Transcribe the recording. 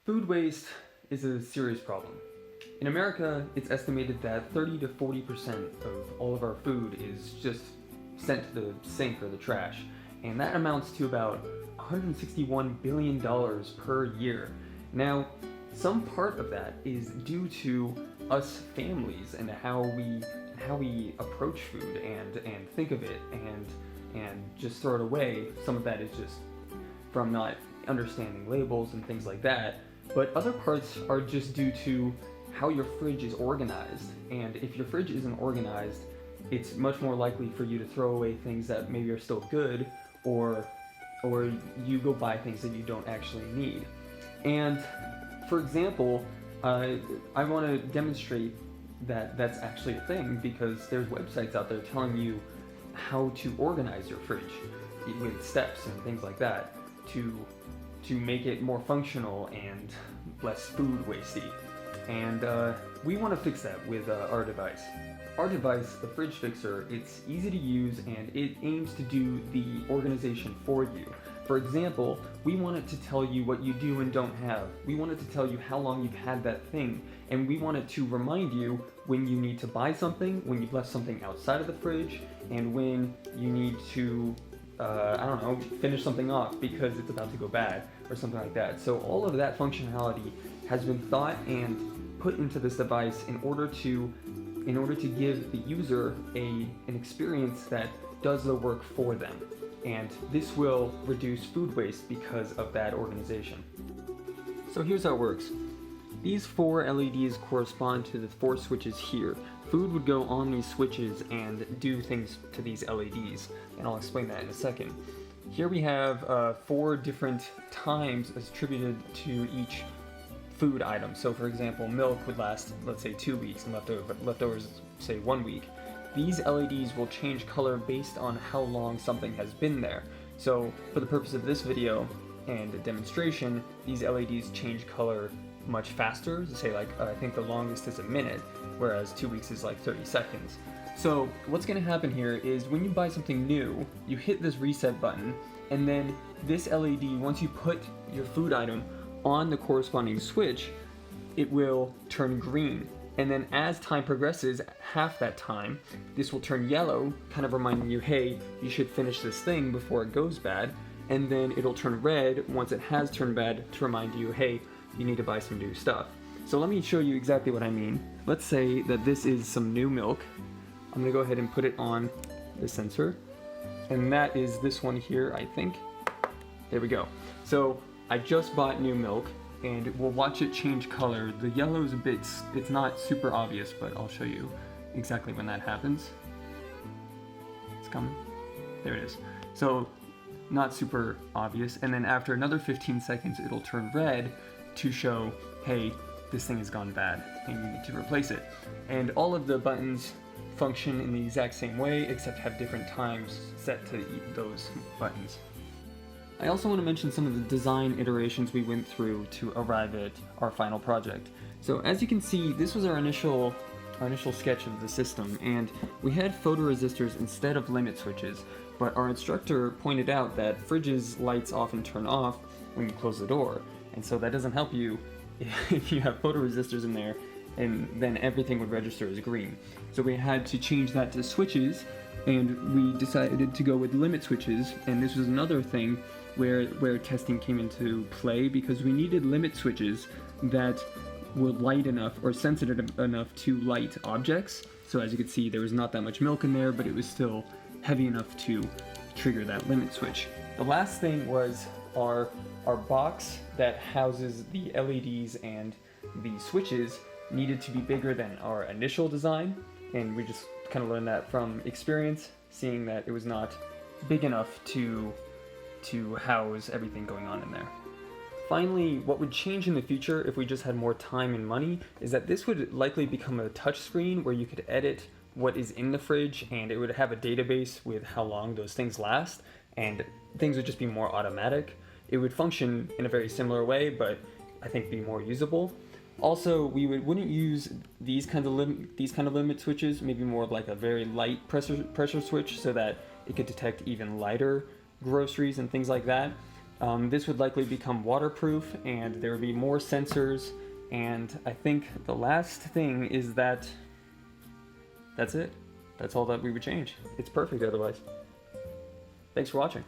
Food waste is a serious problem. In America, it's estimated that 30 to 40% of all of our food is just sent to the sink or the trash, and that amounts to about $161 billion per year. Now, some part of that is due to us families and how we approach food and think of it and just throw it away. Some of that is just from not understanding labels and things like that. But other parts are just due to how your fridge is organized. And if your fridge isn't organized, it's much more likely for you to throw away things that maybe are still good, or you go buy things that you don't actually need. And for example, I want to demonstrate that that's actually a thing, because there's websites out there telling you how to organize your fridge with steps and things like that to make it more functional and less food wasty. And we want to fix that with our device. Our device, the Fridge Fixer, it's easy to use and it aims to do the organization for you. For example, we want it to tell you what you do and don't have. We want it to tell you how long you've had that thing. And we want it to remind you when you need to buy something, when you've left something outside of the fridge, and when you need to finish something off because it's about to go bad or something like that. So all of that functionality has been thought and put into this device in order to give the user an experience that does the work for them. And this will reduce food waste because of that organization. So here's how it works. These 4 LEDs correspond to the 4 switches here. Food would go on these switches and do things to these LEDs, and I'll explain that in a second. Here we have 4 different times attributed to each food item. So for example, milk would last, let's say, 2 weeks, and leftovers, say, 1 week. These LEDs will change color based on how long something has been there. So for the purpose of this video and a demonstration, these LEDs change color much faster. Say I think the longest is a minute, whereas 2 weeks is like 30 seconds. So what's going to happen here is when you buy something new, you hit this reset button, and then this LED, once you put your food item on the corresponding switch, it will turn green. And then as time progresses, half that time, this will turn yellow, kind of reminding you, hey, you should finish this thing before it goes bad. And then it'll turn red once it has turned bad to remind you, hey, you need to buy some new stuff. So let me show you exactly what I mean. Let's say that this is some new milk. I'm gonna go ahead and put it on the sensor. And that is this one here, I think. There we go. So I just bought new milk, and we'll watch it change color. The yellow is it's not super obvious, but I'll show you exactly when that happens. It's coming. There it is. So not super obvious. And then after another 15 seconds, it'll turn red to show, hey, this thing has gone bad and you need to replace it. And all of the buttons function in the exact same way, except have different times set to those buttons. I also want to mention some of the design iterations we went through to arrive at our final project. So as you can see, this was our initial sketch of the system, and we had photoresistors instead of limit switches, but our instructor pointed out that fridges' lights often turn off when you close the door, and so that doesn't help you if you have photoresistors in there, and then everything would register as green. So we had to change that to switches, and we decided to go with limit switches, and this was another thing where testing came into play, because we needed limit switches that were light enough or sensitive enough to light objects. So as you can see, there was not that much milk in there, but it was still heavy enough to trigger that limit switch. The last thing was our box that houses the LEDs and the switches needed to be bigger than our initial design, and we just kind of learned that from experience, seeing that it was not big enough to house everything going on in there. Finally, what would change in the future if we just had more time and money is that this would likely become a touch screen where you could edit what is in the fridge, and it would have a database with how long those things last, and things would just be more automatic. It would function in a very similar way, but I think be more usable. Also, we wouldn't use these kind of limit switches, maybe more of like a very light pressure switch so that it could detect even lighter groceries and things like that. This would likely become waterproof, and there would be more sensors, and I think the last thing is that that's it. That's all that we would change. It's perfect otherwise. Thanks for watching.